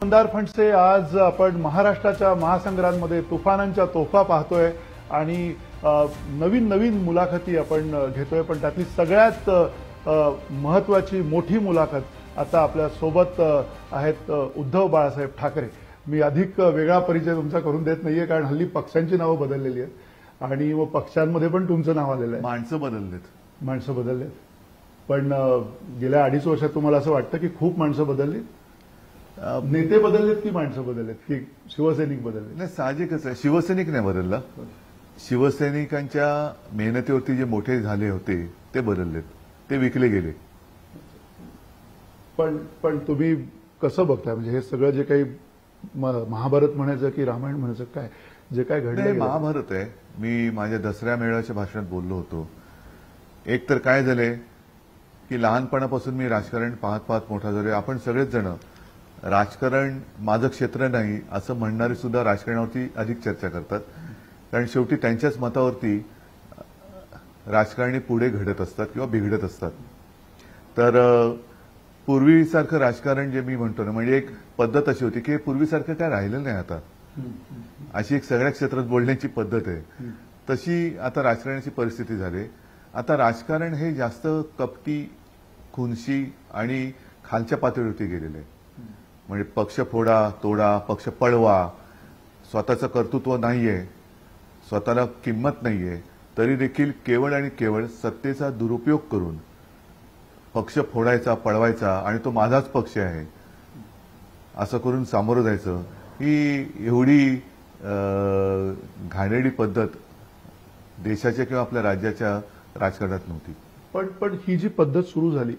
मंदार फणसे आज आपण महाराष्ट्राच्या महासंग्राममध्ये तुफानांच्या तोफा पाहतोय आणि नवीन नवीन मुलाखती आपण घेतोय, पण त्यातली सगळ्यात महत्वाची मोठी मुलाखत आता आपल्या सोबत आहेत उद्धव बाळासाहेब ठाकरे. मी अधिक वेगळा परिचय तुमचा करून देत नाहीये, कारण हल्ली पक्षांची नावं बदललेली आहेत आणि मग पक्षांमध्ये पण तुमचं नाव आलेलं आहे. माणसं बदललेत, पण गेल्या 2.5 वर्षात तुम्हाला असं वाटतं की खूप माणसं बदलली? नेते बदललेत की माणसं बदललेत की शिवसैनिक बदलले? नाही, साहजिकच आहे. शिवसैनिक नाही बदलला. शिवसैनिकांच्या मेहनतीवरती जे मोठे झाले होते ते बदललेत, ते विकले गेले. पण तुम्ही कसं बघताय, म्हणजे हे सगळं जे काही महाभारत म्हणायचं की रामायण म्हणायचं, काय जे काय घडलं? महाभारत आहे. मी माझ्या दसऱ्या मेळाव्याच्या भाषणात बोललो होतो. एक तर काय झालंय की लहानपणापासून मी राजकारण पाहत पाहत मोठा झालोय. आपण सगळेच जण राजकारण माझं क्षेत्र नाही असं म्हणणारे सुद्धा राजकारणावरती अधिक चर्चा करतात, कारण शेवटी त्यांच्याच मतावरती राजकारणी पुढे घडत असतात किंवा बिघडत असतात. तर पूर्वीसारखं राजकारण जे मी म्हणतो ना, म्हणजे एक पद्धत अशी होती की पूर्वीसारखं काय राहिलं नाही आता. अशी एक सगळ्या क्षेत्रात बोलण्याची पद्धत आहे. तशी आता राजकारणाची परिस्थिती झाली. आता राजकारण हे जास्त कपटी, खुनशी आणि खालच्या पातळीवरती गेलेलं आहे. म्हणजे पक्ष फोडा तोडा, पक्ष पळवा, स्वतःचं कर्तृत्व नाहीये, स्वतःला किंमत नाहीये, तरी देखील केवळ आणि केवळ सत्तेचा दुरुपयोग करून पक्ष फोडायचा, पळवायचा आणि तो माझाच पक्ष आहे असं करून सामोरं जायचं, ही एवढी घाणेरडी पद्धत देशाच्या किंवा आपल्या राज्याच्या राजकारणात नव्हती. पण ही जी पद्धत सुरू झाली,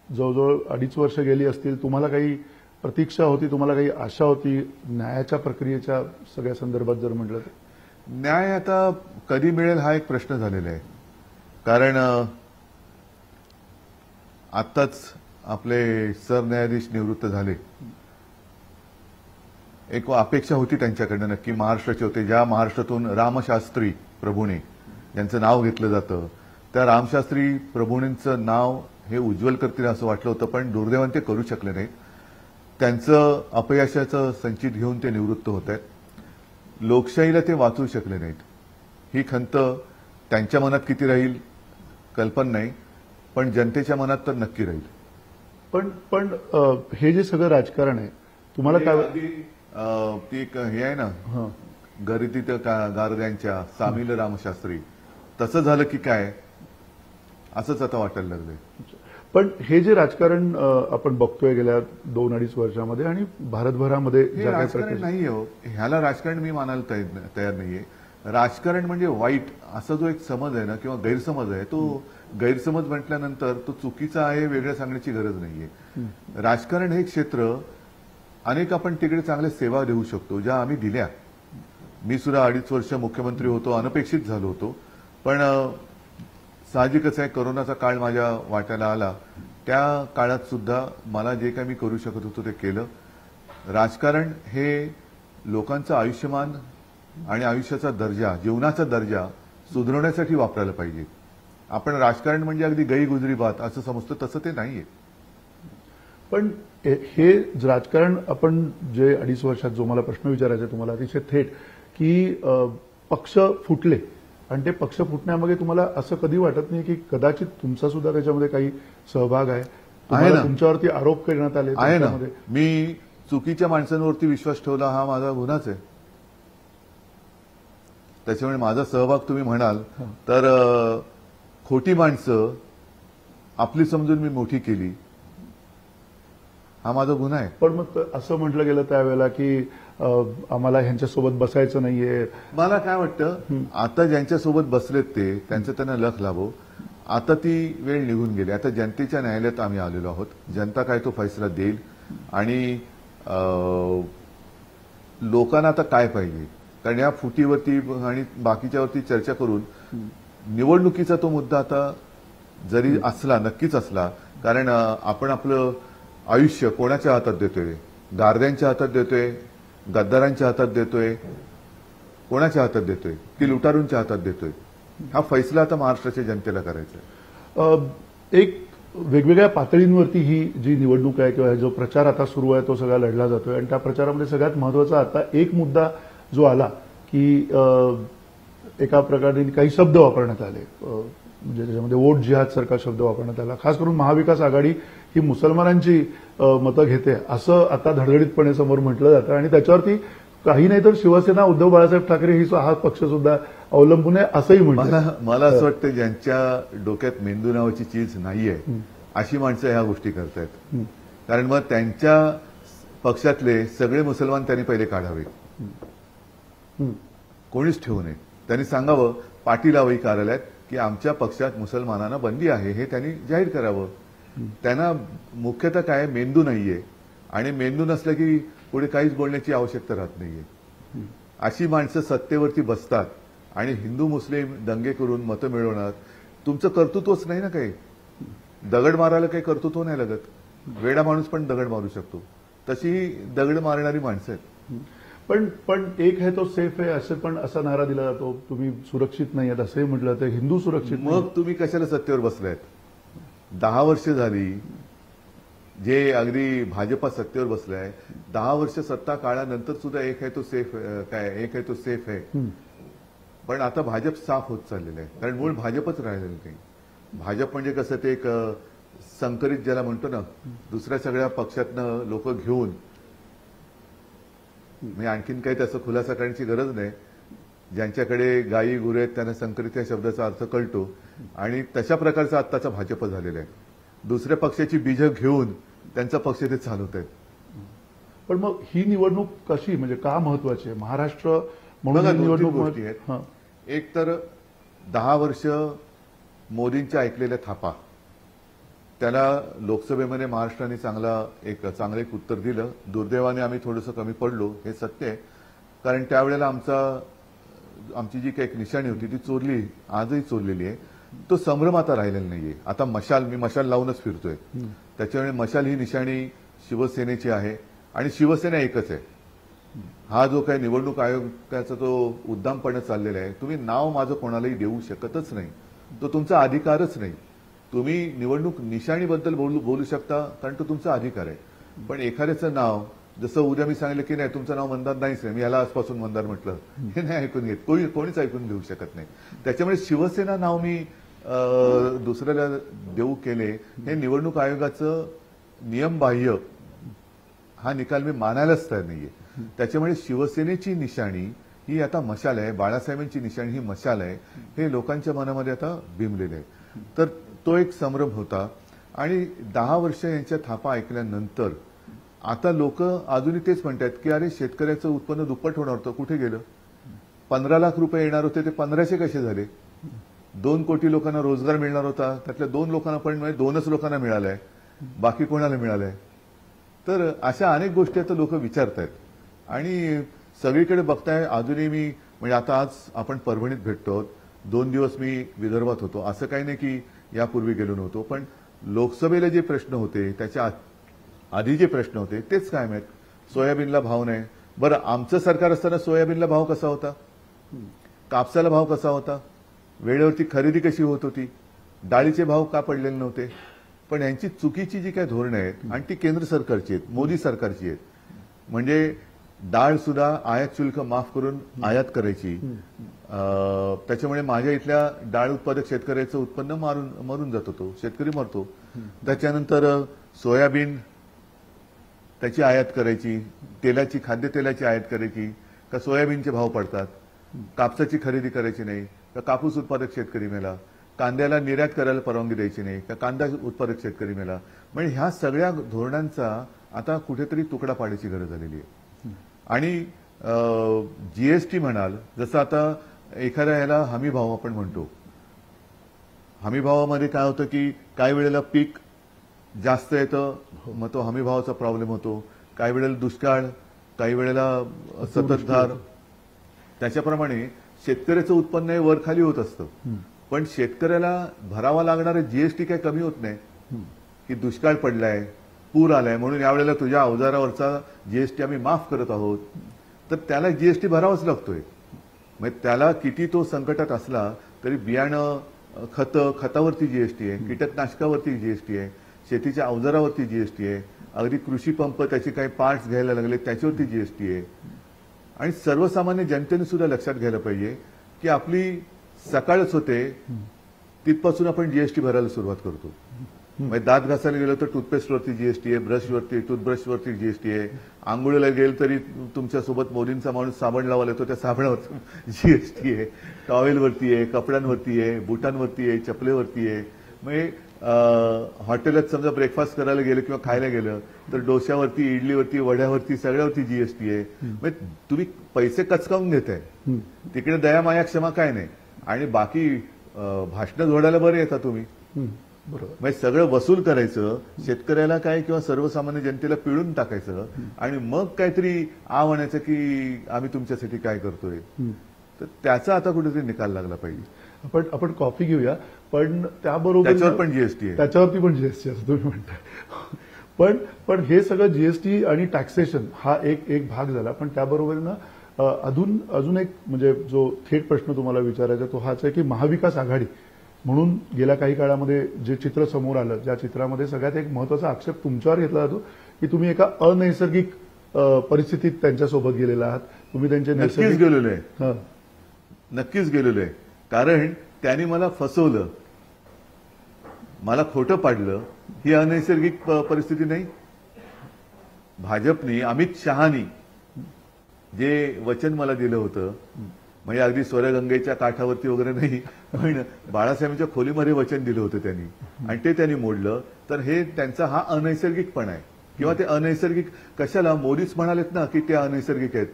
जवळजवळ 2.5 वर्ष गेली असतील, तुम्हाला काही प्रतीक्षा होती, तुम्हाला काही आशा होती न्यायाच्या प्रक्रियेच्या सगळ्या संदर्भात जर म्हटलं तर? न्याय आता कधी मिळेल हा एक प्रश्न झालेला आहे. कारण आत्ताच आपले सरन्यायाधीश निवृत्त झाले. एक अपेक्षा होती त्यांच्याकडनं, नक्की महाराष्ट्राचे होते, ज्या महाराष्ट्रातून रामशास्त्री प्रभूणे यांचं नाव घेतलं जातं, त्या रामशास्त्री प्रभूणेंचं नाव हे उज्ज्वल करतील असं वाटलं होतं, पण दुर्दैवाने ते करू शकले नाहीत. त्यांचं अपयशाचं संचित घेऊन ते निवृत्त होत आहेत. लोकशाहीला ते वाचवू शकले नाहीत. ही खंत त्यांच्या मनात किती राहील कल्पना नाही, पण जनतेच्या मनात तर नक्की राहील. पण हे जे सगळं राजकारण आहे, तुम्हाला काय ती एक हे आहे ना, गरिदीत गारद्यांच्या सामील रामशास्त्री, तसं झालं की काय असंच आता वाटायला लागलंय. पण हे जे राजकारण आपण बघतोय गेल्या 2-2.5 वर्षामध्ये आणि भारतभरामध्ये राजकारण नाहीये हो, ह्याला राजकारण मी मानायला तयार नाहीये. राजकारण म्हणजे वाईट असा जो एक समज आहे ना, किंवा गैरसमज आहे, तो गैरसमज म्हटल्यानंतर तो चुकीचा आहे वेगळं सांगण्याची गरज नाहीये. राजकारण हे क्षेत्र अनेक आपण तिकडे चांगल्या सेवा देऊ शकतो, ज्या आम्ही दिल्या. मी सुद्धा 2.5 वर्ष मुख्यमंत्री होतो, अनपेक्षित झालो होतो, पण साहजिकच आहे कोरोनाचा काळ माझ्या वाट्याला आला. त्या काळात सुद्धा मला जे काही मी करू शकत होतो ते केलं. राजकारण हे लोकांचं आयुष्यमान आणि आयुष्याचा दर्जा, जीवनाचा दर्जा सुधारण्यासाठी वापरायला पाहिजे. आपण राजकारण म्हणजे अगदी गई गुजरी बात असं समजतो, तसं ते नाहीये. पण हे राजकारण आपण जे 2.5 वर्षात, जो मला प्रश्न विचारायचा आहे तुम्हाला अतिशय थेट, की पक्ष फुटले आणि ते पक्ष फुटण्यामागे तुम्हाला असं कधी वाटत नाही की कदाचित तुमचा सुद्धा त्याच्यामध्ये काही सहभाग आहे? तुमच्यावरती आरोप करण्यात आले आहे ना. मी चुकीच्या माणसांवरती विश्वास ठेवला, हा माझा गुन्हाच आहे. त्याच्यामुळे माझा सहभाग तुम्ही म्हणाल तर खोटी माणसं आपली समजून मी मोठी केली, हा माझा गुन्हा आहे. पण मग असं म्हटलं गेलं त्यावेळेला की आम्हाला ह्यांच्यासोबत बसायचं नाहीये. मला काय वाटतं, आता ज्यांच्यासोबत बसलेत ते त्यांचं त्यांना लख लाभो. आता ती वेळ निघून गेली. आता जनतेच्या न्यायालयात आम्ही आलेलो आहोत. जनता काय तो फैसला देईल आणि लोकांना आता काय पाहिजे, कारण या फुटीवरती आणि बाकीच्यावरती चर्चा करून निवडणुकीचा तो मुद्दा आता जरी असला, नक्कीच असला, कारण आपण आपलं आयुष्य कोणाच्या हातात देतोय? गारद्यांच्या हातात देतोय, गद्दारांच्या हातात देतोय, कोणाच्या हातात देतोय? की लुटारूंच्या हातात देतोय? हा फैसला आता महाराष्ट्राच्या जनतेला करायचा आहे. एक वेगवेगळ्या पातळींवरती ही जी निवडणूक आहे किंवा जो प्रचार आता सुरू आहे तो सगळा लढला जातोय आणि त्या प्रचारामध्ये सगळ्यात महत्वाचा आता एक मुद्दा जो आला की एका प्रकारे काही शब्द वापरण्यात आले, म्हणजे त्याच्यामध्ये वोट जिहाद सारखा शब्द वापरण्यात आला. खास करून महाविकास आघाडी ही मुसलमानांची मतं घेते असं आता धडधडीतपणे समोर म्हटलं जातं आणि त्याच्यावरती काही नाही तर शिवसेना उद्धव बाळासाहेब ठाकरे हा पक्ष सुद्धा अवलंबून आहे असंही म्हणतात. मला असं वाटतं ज्यांच्या डोक्यात मेंदू नावाची चीज नाहीये अशी माणसं ह्या गोष्टी करतायत. कारण मग त्यांच्या पक्षातले सगळे मुसलमान त्यांनी पहिले काढावे, कोणीच ठेवू नये. त्यांनी सांगावं पाटील कार्यालयात की आमच्या पक्षात मुसलमानांना बंदी आहे हे त्यांनी जाहीर करावं. त्यांना मुख्यतः काय मेंदू नाहीये आणि मेंदू नसलं की पुढे काहीच बोलण्याची आवश्यकता राहत नाहीये. अशी माणसं सत्तेवरती बसतात आणि हिंदू मुस्लिम दंगे करून मतं मिळवणार. तुमचं कर्तृत्वच नाही ना काही. दगड मारायला काही कर्तृत्व नाही लागत. वेडा माणूस पण दगड मारू शकतो, तशी दगड मारणारी माणसं आहेत. पण एक आहे तो सेफ आहे असं पण असा नारा दिला जातो. तुम्ही सुरक्षित नाही आहेत असंही म्हटलं तर हिंदू सुरक्षित. मग तुम्ही कशाला सत्तेवर बसलायत? 10 वर्ष झाली जे अगदी भाजपा सत्तेवर बसलाय. 10 वर्ष सत्ता काळानंतर सुद्धा एक आहे तो सेफ एक आहे तो सेफ आहे. पण आता भाजप साफ होत चाललेलं आहे, कारण मूळ भाजपच राहिलेलं नाही. भाजप म्हणजे कसं ते एक संकरित ज्याला म्हणतो ना, दुसऱ्या सगळ्या पक्षातनं लोक घेऊन, मी आणखीन काही त्याचा खुलासा करण्याची गरज नाही. ज्यांच्याकडे गायी गुरे आहेत त्यांना संकरित या शब्दाचा अर्थ कळतो आणि तशा प्रकारचा आत्ताचा भाजप झालेला आहे. दुसऱ्या पक्षाची बीजं घेऊन त्यांचा पक्ष ते चालवत आहेत. पण मग ही निवडणूक कशी, म्हणजे का महत्वाची आहे? महाराष्ट्र म्हणून बघा, ही निवडणूक गोष्टी आहेत. एक तर 10 वर्ष मोदींच्या ऐकलेल्या थापा, त्याला लोकसभेमध्ये महाराष्ट्राने चांगलं एक उत्तर दिलं. दुर्दैवाने आम्ही थोडंसं कमी पडलो, हे सत्य आहे. कारण त्यावेळेला आमची जी काही निशाणी होती ती चोरली, आजही चोरलेली आहे. तो संभ्रम आता राहिलेला नाहीये. आता मी मशाल लावूनच फिरतोय. त्याच्यामुळे मशाल ही निशाणी शिवसेनेची आहे आणि शिवसेना एकच आहे. हा जो काही निवडणूक आयोगाचा तो उद्दामपणे चाललेला आहे, तुम्ही नाव माझं कोणालाही देऊ शकतच नाही. तो तुमचा अधिकारच नाही. तुम्ही निवडणूक निशाणीबद्दल बोलू शकता कारण तो तुमचा अधिकार आहे. पण एखाद्याचं नाव, जसं उद्या मी सांगितलं की नाही तुमचं नाव मंदार नाहीच नाही, मी याला आजपासून मंदार म्हटलं, हे नाही ऐकून घेत, कोणीच ऐकून घेऊ शकत नाही. त्याच्यामुळे शिवसेना नाव मी दुसऱ्याला देऊ केले हे निवडणूक आयोगाचं नियमबाह्य हा निकाल मी मानायलाच तयार नाहीये. त्याच्यामुळे शिवसेनेची निशाणी ही आता मशाल आहे, बाळासाहेबांची निशाणी ही मशाल आहे, हे लोकांच्या मनामध्ये आता बिंबलेलं आहे. तर तो एक संभ्रम होता आणि 10 वर्ष यांच्या थापा ऐकल्यानंतर आता लोक अजूनही तेच म्हणतात की अरे शेतकऱ्याचं उत्पन्न दुप्पट होणार होतं, कुठे गेलं? 15 लाख रुपये येणार होते ते 1500 कसे झाले? 2 कोटी लोकांना रोजगार मिळणार होता, त्यातल्या 2 लोकांना पण 2च लोकांना मिळालाय, बाकी कोणाला मिळालंय? तर अशा अनेक गोष्टी आता लोक विचारतायत आणि सगळीकडे बघताय. अजूनही मी म्हणजे आता आज आपण परभणीत भेटतो, 2 दिवस मी विदर्भात होतो. असं काही नाही की यापूर्वी गेलो नव्हतो, पण लोकसभेला जे प्रश्न होते त्याच्या आधी जे प्रश्न होते तेच काय माहित. सोयाबीनला भाव नाही. बरं, आमचं सरकार असताना सोयाबीनला भाव कसा होता? कापसाला भाव कसा होता? वेळेवरती खरेदी कशी होत होती? डाळीचे भाव का पडलेले नव्हते? पण यांची चुकीची जी काही धोरणं आहेत आणि ती केंद्र सरकारची आहेत, मोदी सरकारची आहेत. म्हणजे डाळ सुद्धा आयात शुल्क माफ करून आयात करायची. त्याच्यामुळे माझ्या इथल्या डाळ उत्पादक शेतकऱ्याचं उत्पन्न मरून जात होतो, शेतकरी मरतो. त्याच्यानंतर सोयाबीन त्याची आयात करायची, खाद्यतेलाची आयात करायची का सोयाबीनचे भाव पडतात. कापसाची खरेदी करायची नाही का कापूस उत्पादक शेतकरी मेला. कांद्याला निर्यात करायला परवानगी द्यायची नाही का कांदा उत्पादक शेतकरी मेला. म्हणजे ह्या सगळ्या धोरणांचा आता कुठेतरी तुकडा पाडायची गरज झालेली आहे. आणि जीएसटी म्हणाल, जसं आता एखाद्या ह्याला हमी भाव आपण म्हणतो, हमी भावामध्ये काय होतं की काही वेळेला पीक जास्त येतं, मग तो हमी भावाचा प्रॉब्लेम होतो. काही वेळेला दुष्काळ, काही वेळेला सततधार. त्याच्याप्रमाणे शेतकऱ्याचं उत्पन्न हे वर खाली होत असतं. पण शेतकऱ्याला भरावा लागणारे जीएसटी काही कमी होत नाही की दुष्काळ पडलाय, पूर आलाय म्हणून यावेळेला तुझ्या अवजारावरचा जीएसटी आम्ही माफ करत आहोत, तर त्याला जीएसटी भरावाच लागतोय. म्हणजे त्याला किती तो संकटात असला तरी बियाणं खतावरती जीएसटी आहे, कीटकनाशकावरती जीएसटी आहे, शेतीच्या अवजारावरती जीएसटी आहे, अगदी कृषी पंप त्याचे काही पार्ट्स घ्यायला लागले त्याच्यावरती जीएसटी आहे. आणि सर्वसामान्य जनतेने सुद्धा लक्षात घ्यायला पाहिजे की आपली सकाळच होते तिथपासून आपण जीएसटी भरायला सुरुवात करतो. म्हणजे दात घासायला गेलो तर टूथपेस्टवरती जीएसटी आहे, ब्रशवरती टूथब्रशवरती जीएसटी आहे, आंघोळीला गेल तरी तुमच्यासोबत मोदींचा माणूस साबण लावायला येतो त्या साबणावरती जीएसटी आहे, टॉवेलवरती आहे, कपड्यांवरती आहे, बुटांवरती आहे, चपलेवरती आहे. म्हणजे हॉटेलात समजा ब्रेकफास्ट करायला गेलं किंवा खायला गेलं तर डोश्यावरती, इडलीवरती, वड्यावरती सगळ्यावरती जीएसटी आहे. म्हणजे तुम्ही पैसे कचकावून घेताय, तिकडे दया माया क्षमा काय नाही. आणि बाकी भाषणं जोडायला बरे येतात तुम्ही. बरोबर. म्हणजे सगळं वसूल करायचं, शेतकऱ्याला काय किंवा सर्वसामान्य जनतेला पिळून टाकायचं आणि मग काहीतरी म्हणायचं की आम्ही तुमच्यासाठी काय करतोय. तर त्याचा आता कुठेतरी निकाल लागला पाहिजे. आपण कॉफी घेऊया, पण त्याबरोबर त्याच्यावर पण जीएसटी आहे, त्याच्यावरती पण जीएसटी असं तुम्ही म्हणताय. पण हे सगळं जीएसटी आणि टॅक्सेशन हा एक भाग झाला. पण त्याबरोबर अजून एक म्हणजे जो थेट प्रश्न तुम्हाला विचारायचा तो हाच आहे की महाविकास आघाडी म्हणून गेल्या काही काळामध्ये जे चित्र समोर आलं, ज्या चित्रामध्ये सगळ्यात एक महत्वाचा आक्षेप तुमच्यावर घेतला जातो की तुम्ही एका अनैसर्गिक परिस्थितीत त्यांच्यासोबत गेलेला आहात. तुम्ही त्यांचे नक्कीच गेलेलो आहे, नक्कीच गेलेलो आहे. कारण त्यांनी मला फसवलं, मला खोटं पाडलं. ही अनैसर्गिक परिस्थिती नाही. भाजपने, अमित शहानी जे वचन मला दिलं होतं, म्हणजे अगदी स्वरगंगेच्या काठावरती वगैरे नाही, पण बाळासाहेबांच्या खोलीमध्ये वचन दिलं होतं त्यांनी आणि ते त्यांनी मोडलं. तर हे त्यांचा हा अनैसर्गिकपणा आहे. किंवा ते अनैसर्गिक कशाला, मोदीच म्हणालेत ना की ते अनैसर्गिक आहेत,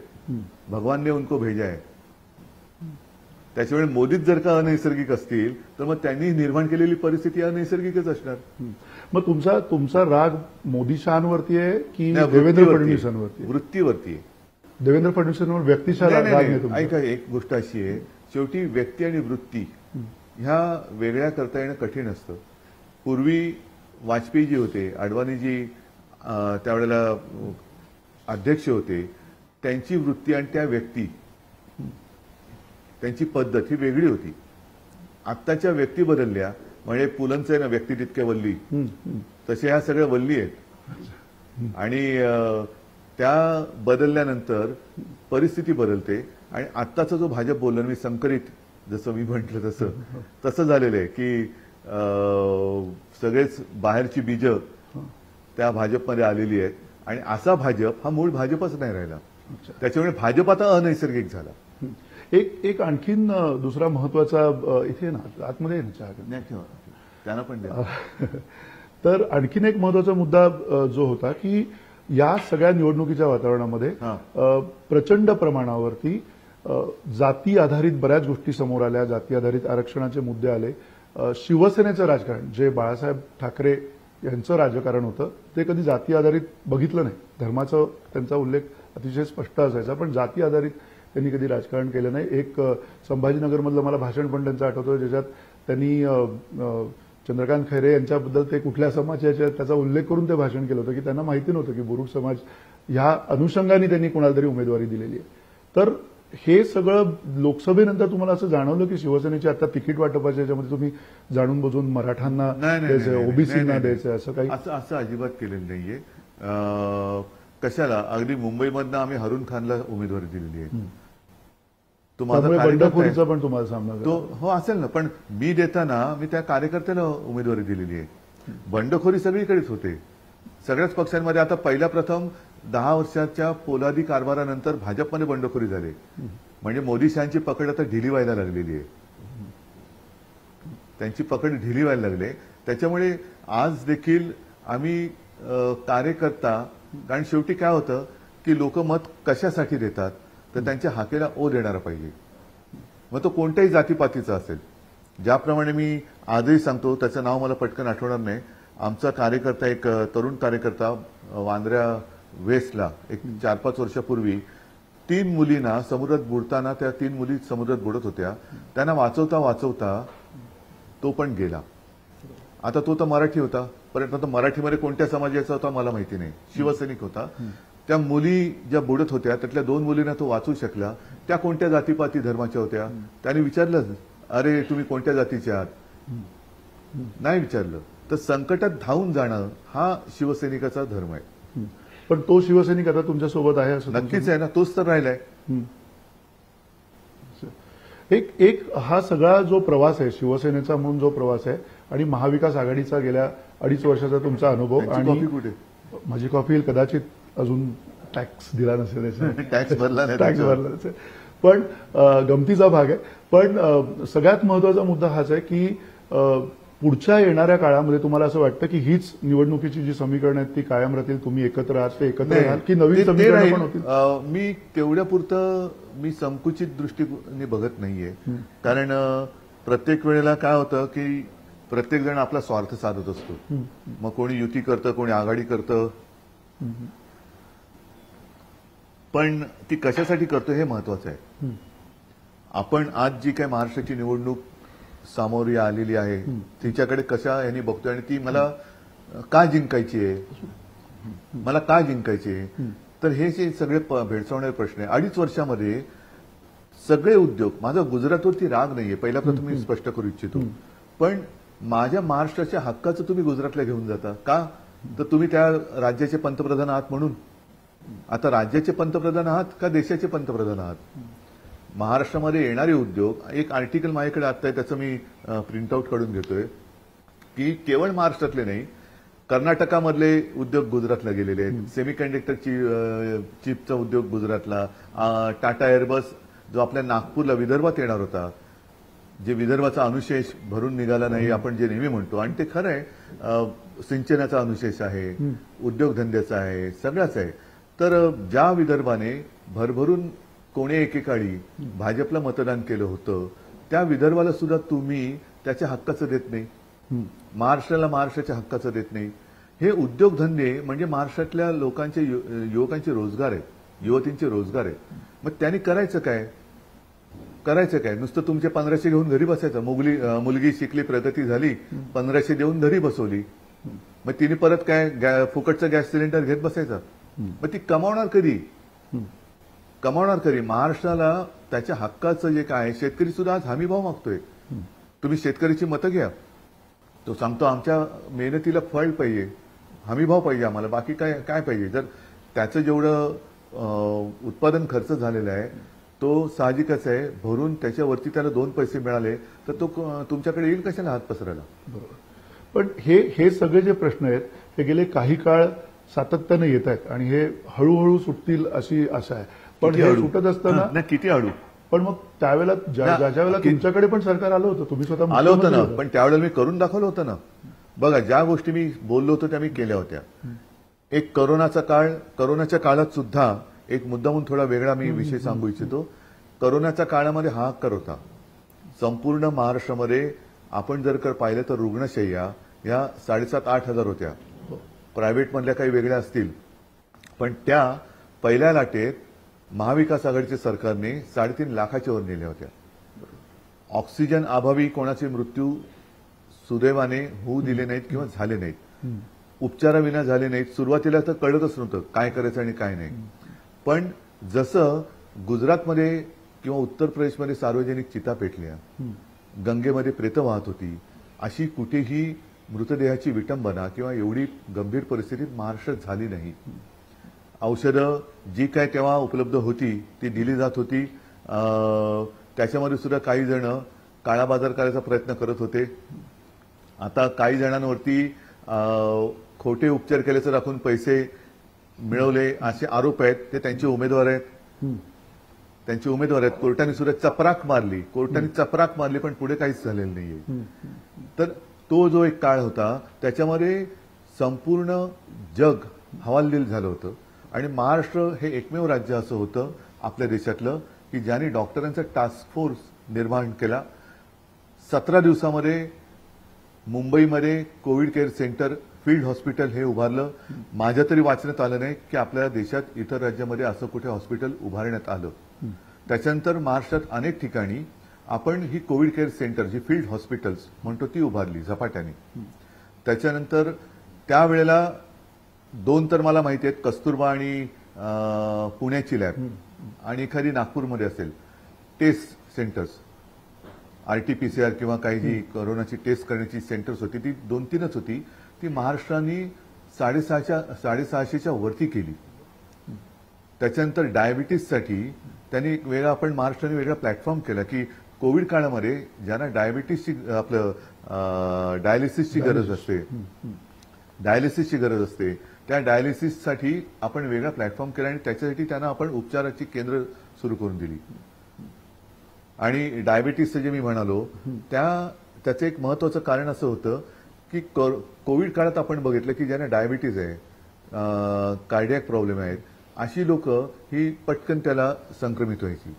भगवान ने उनको भेजा आहे. त्याच्यामुळे मोदीच जर का अनैसर्गिक असतील तर मग त्यांनी निर्माण केलेली परिस्थिती अनैसर्गिकच असणार. मग तुमचा राग मोदी शहांवरती आहे की देवेंद्र फडणवीसांवरती? वृत्तीवरती आहे. देवेंद्र फडणवीसांवर व्यक्तिशः राग नाही तुमचा? ऐका, एक गोष्ट अशी आहे, शेवटी व्यक्ती आणि वृत्ती ह्या वेगळ्या करता येणं कठीण असतं. पूर्वी वाजपेयीजी होते, अडवाणीजी त्यावेळेला अध्यक्ष होते, त्यांची वृत्ती आणि त्या व्यक्ती, त्यांची पद्धत ही वेगळी होती. आत्ताच्या व्यक्ती बदलल्या, म्हणजे पुलंचं आहे ना व्यक्ती तितके वल्ली, तसे ह्या सगळ्या वल्ली आहेत. आणि त्या बदलल्यानंतर परिस्थिती बदलते. आणि आत्ताचा जो भाजप बोलला मी संकरित, जसं मी म्हटलं तसं झालेलं आहे की सगळेच बाहेरची बीजं त्या भाजपमध्ये आलेली आहेत. आणि असा भाजप हा मूळ भाजपच नाही राहिला. त्याच्यामुळे भाजप आता अनैसर्गिक झाला. एक आणखीन दुसरा महत्वाचा इथे ना आतमध्ये त्यांना पण द्या. तर आणखीन एक महत्वाचा मुद्दा जो होता की या सगळ्या निवडणुकीच्या वातावरणामध्ये प्रचंड प्रमाणावरती जाती आधारित बऱ्याच गोष्टी समोर आल्या, जाती आधारित आरक्षणाचे मुद्दे आले. शिवसेनेचं राजकारण जे बाळासाहेब ठाकरे यांचं राजकारण होतं ते कधी जाती आधारित बघितलं नाही. धर्माचा त्यांचा उल्लेख अतिशय स्पष्ट असायचा, पण जाती आधारित त्यांनी कधी राजकारण केलं नाही. एक संभाजीनगरमधलं मला भाषण पण त्यांचं आठवतं, ज्याच्यात त्यांनी चंद्रकांत खैरे यांच्याबद्दल ते कुठल्या समाजाचे त्याचा उल्लेख करून ते भाषण केलं होतं की त्यांना माहिती नव्हतं की बुरुक समाज ह्या अनुषंगाने त्यांनी कोणाला तरी उमेदवारी दिलेली आहे. तर हे सगळं लोकसभेनंतर तुम्हाला असं जाणवलं की शिवसेनेची आता तिकीट वाटपाच्या याच्यामध्ये तुम्ही जाणून बुजून मराठांना द्यायचं, ओबीसींना द्यायचं, असं काही? असं अजिबात केलेलं नाहीये. कशाला, अगदी मुंबईमधनं आम्ही हरून खानला उमेदवारी दिलेली आहे. बंडखोरीचा पण तुम्हाला सामना तो हो असेल ना, पण मी देताना मी त्या कार्यकर्त्याला उमेदवारी दिलेली आहे. बंडखोरी सगळीकडेच होते, सगळ्याच पक्षांमध्ये. आता पहिल्या प्रथम 10 वर्षाच्या पोलादी कारभारानंतर भाजपमध्ये बंडखोरी झाली. म्हणजे मोदी शहांची पकड आता ढिली व्हायला लागलेली आहे, त्यांची पकड ढिली व्हायला लागली. त्याच्यामुळे आज देखील आम्ही कार्यकर्ता, कारण शेवटी काय होतं की लोक मत कशासाठी देतात, तर त्यांच्या हाकेला ओ देणारा पाहिजे. मग तो कोणत्याही जातीपातीचा असेल. ज्याप्रमाणे मी आजही सांगतो, त्याचं नाव मला पटकन आठवणार नाही, आमचा कार्यकर्ता, एक तरुण कार्यकर्ता वांद्र्या वेस्टला एक 4-5 वर्षापूर्वी 3 मुलींना समुद्रात बुडताना, त्या 3 मुली समुद्रात बुडत होत्या, त्यांना वाचवता वाचवता तो पण गेला. आता तो तर मराठी होता, परंतु मराठीमध्ये कोणत्या समाजाचा होता मला माहिती नाही, शिवसैनिक होता. त्या मुली ज्या बुडत होत्या त्यातल्या 2 मुलींना तो वाचू शकला. त्या कोणत्या जातीपाती धर्माच्या होत्या. त्याने विचारलं, अरे तुम्ही कोणत्या जातीच्या आहात? नाही विचारलं तर संकटात धावून जाणं हा शिवसैनिकाचा धर्म आहे. पण तो शिवसैनिक आता तुमच्यासोबत आहे असं नक्कीच आहे ना, तोच तर राहिलाय. एक हा सगळा जो प्रवास आहे शिवसेनेचा म्हणून जो प्रवास आहे आणि महाविकास आघाडीचा गेल्या 2.5 वर्षाचा तुमचा अनुभव त्यांची कॉपी कुठे? माझी कॉपी कदाचित अजून टॅक्स दिला नसेल टॅक्स भरला नाही टॅक्स भरला नसेल, पण गमतीचा भाग आहे. पण सगळ्यात महत्वाचा मुद्दा हाच आहे की पुढच्या येणाऱ्या काळामध्ये तुम्हाला असं वाटतं की हीच निवडणुकीची जी समीकरणं आहेत ती कायम राहतील, तुम्ही एकत्र आहात ते एकत्र राहाल की नवीन समीकरणं पण होतील? मी तेवढ्या पुरतं मी संकुचित दृष्टीने बघत नाहीये. कारण प्रत्येक वेळेला काय होतं की प्रत्येक जण आपला स्वार्थ साधत असतो. मग कोणी युती करतं, कोणी आघाडी करतं, पण ती कशासाठी करतो हे महत्वाचं आहे. आपण आज जी काय महाराष्ट्राची निवडणूक सामोरी आलेली आहे तिच्याकडे कशा यांनी बघतोय आणि ती मला का जिंकायची आहे, मला का जिंकायची आहे, तर हे जे सगळे भेडसावणारे प्रश्न आहे. 2.5 वर्षामध्ये सगळे उद्योग, माझा गुजरातवरती राग नाहीये, पहिला प्रथम मी स्पष्ट करू इच्छितो, पण माझ्या महाराष्ट्राच्या हक्काचं तुम्ही गुजरातला घेऊन जाता का? तर तुम्ही त्या राज्याचे पंतप्रधान आहात म्हणून. आता राज्याचे पंतप्रधान आहात का देशाचे पंतप्रधान आहात? महाराष्ट्रामध्ये येणारे उद्योग, एक आर्टिकल माझ्याकडे आता आहे त्याचं मी प्रिंटआउट काढून घेतोय की केवळ महाराष्ट्रातले नाही, कर्नाटकामधले उद्योग गुजरातला गेलेले आहेत. सेमीकंडक्टरची चिपचा उद्योग गुजरातला, टाटा एअरबस जो आपल्या नागपूरला विदर्भात येणार होता, जे विदर्भाचा अनुशेष भरून निघाला नाही आपण जे नेहमी म्हणतो, आणि ते खरं आहे, सिंचनाचा अनुशेष आहे, उद्योगधंद्याचा आहे, सगळ्याच आहे. तर ज्या विदर्भाने भरभरून कोणी एकेकाळी भाजपला मतदान केलं होतं त्या विदर्भाला सुद्धा तुम्ही त्याच्या हक्काचं देत नाही, महाराष्ट्राला महाराष्ट्राच्या हक्काचं देत नाही. हे उद्योगधंदे म्हणजे महाराष्ट्रातल्या लोकांचे, युवकांचे रोजगार आहेत, युवतींचे रोजगार आहेत. मग त्यांनी करायचं काय? नुसतं तुमचे 1500 घेऊन घरी बसायचं. मुलगी शिकली, प्रगती झाली, 1500 देऊन घरी बसवली, मग तिने परत काय फुकटचा गॅस सिलेंडर घेत बसायचा. मग ती कमावणार कधी? महाराष्ट्राला त्याच्या हक्काचं जे काय, शेतकरी सुद्धा आज हमी भाव मागतोय. तुम्ही शेतकऱ्याची मतं घ्या, तो सांगतो आमच्या मेहनतीला फळ पाहिजे, हमी भाव पाहिजे आम्हाला, बाकी काय काय पाहिजे. जर त्याचं जेवढं उत्पादन खर्च झालेला आहे तो साहजिकच आहे, भरून त्याच्यावरती त्याला 2 पैसे मिळाले तर तो तुमच्याकडे येईल कशाला हात पसरायला. बरोबर. पण हे सगळे जे प्रश्न आहेत हे गेले काही काळ सातत्याने येत आहेत आणि हे हळूहळू सुटतील अशी आशा आहे. पण हे सुटत असताना किती हळू. पण मग त्यावेळेला ज्या वेळेला तुमच्याकडे पण सरकार आलं होतं, तुम्ही स्वतः आलं होतं ना, पण त्यावेळेला मी करून दाखवलं होतं ना. बघा, ज्या गोष्टी मी बोललो होतो त्या मी केल्या होत्या. एक करोनाचा काळ, करोनाच्या काळात सुद्धा एक मुद्दा म्हणून थोडा वेगळा मी विषय सांगू इच्छितो. करोनाच्या काळामध्ये हाहाकार होता संपूर्ण महाराष्ट्रामध्ये. आपण जर पाहिलं तर रुग्णशय्या या 7,500-8,000 हजार होत्या. प्रायव्हेटमधल्या काही वेगळ्या असतील, पण त्या पहिल्या लाटेत महाविकास आघाडीच्या सरकारने 3.5 लाखाच्या वर नेल्या होत्या. ऑक्सिजन अभावी कोणाचे मृत्यू सुदैवाने होऊ दिले नाहीत किंवा झाले नाहीत, उपचाराविना झाले नाहीत. सुरुवातीला तर कळतच नव्हतं काय करायचं आणि काय नाही. पण जसं गुजरातमध्ये किंवा उत्तर प्रदेशमध्ये सार्वजनिक चिता पेटल्या, गंगेमध्ये प्रेतं वाहत होती, अशी कुठेही मृतदेहाची विटंबना किंवा एवढी गंभीर परिस्थिती महाराष्ट्रात झाली नाही. औषधं जी काय तेव्हा उपलब्ध होती ती दिली जात होती. त्याच्यामध्ये सुद्धा काही जण काळा बाजार करायचा प्रयत्न करत होते. आता काही जणांवरती खोटे उपचार केल्याचं दाखवून पैसे मिळवले असे आरोप आहेत. ते त्यांचे उमेदवार आहेत. कोर्टाने सुद्धा चपराक मारली, पण पुढे काहीच झालेलं नाहीये. तर तो जो एक काळ होता त्याच्यामध्ये संपूर्ण जग हवालदिल झालं होतं आणि महाराष्ट्र हे एकमेव राज्य असं होतं आपल्या देशातलं की ज्याने डॉक्टरांचा टास्क फोर्स निर्माण केला. 17 दिवसामध्ये मुंबईमध्ये Covid care centre, field hospital हे उभारलं. माझ्या तरी वाचण्यात आलं नाही की आपल्या देशात इतर राज्यामध्ये असं कुठे हॉस्पिटल उभारण्यात आलं. त्याच्यानंतर महाराष्ट्रात अनेक ठिकाणी आपण ही कोविड केअर सेंटर, जी फील्ड हॉस्पिटल्स म्हणतो, ती उभारली झपाट्याने. त्याच्यानंतर त्यावेळेला 2 तर मला माहिती आहेत, कस्तुरबा आणि पुण्याची लॅब आणि एखादी नागपूरमध्ये असेल टेस्ट सेंटर्स. RT-PCR किंवा काही जी कोरोनाची टेस्ट करण्याची सेंटर्स होती ती 2-3च होती, ती महाराष्ट्राने 650च्या वरती केली. त्याच्यानंतर डायबिटीससाठी त्यांनी एक वेगळा, आपण महाराष्ट्राने वेगळा प्लॅटफॉर्म केला की कोविड काळामध्ये ज्यांना डायबिटीसची डायलिसिसची गरज असते त्या डायलिसिससाठी आपण वेगळा प्लॅटफॉर्म केला आणि त्याच्यासाठी त्यांना आपण उपचाराची केंद्र सुरू करून दिली. आणि डायबिटीसचं जे मी म्हणालो त्याचं एक महत्वाचं कारण असं होतं की कोविड काळात आपण बघितलं की ज्यांना डायबिटीज आहे, कार्डियक प्रॉब्लेम आहेत, अशी लोक ही पटकन त्याला संक्रमित व्हायची.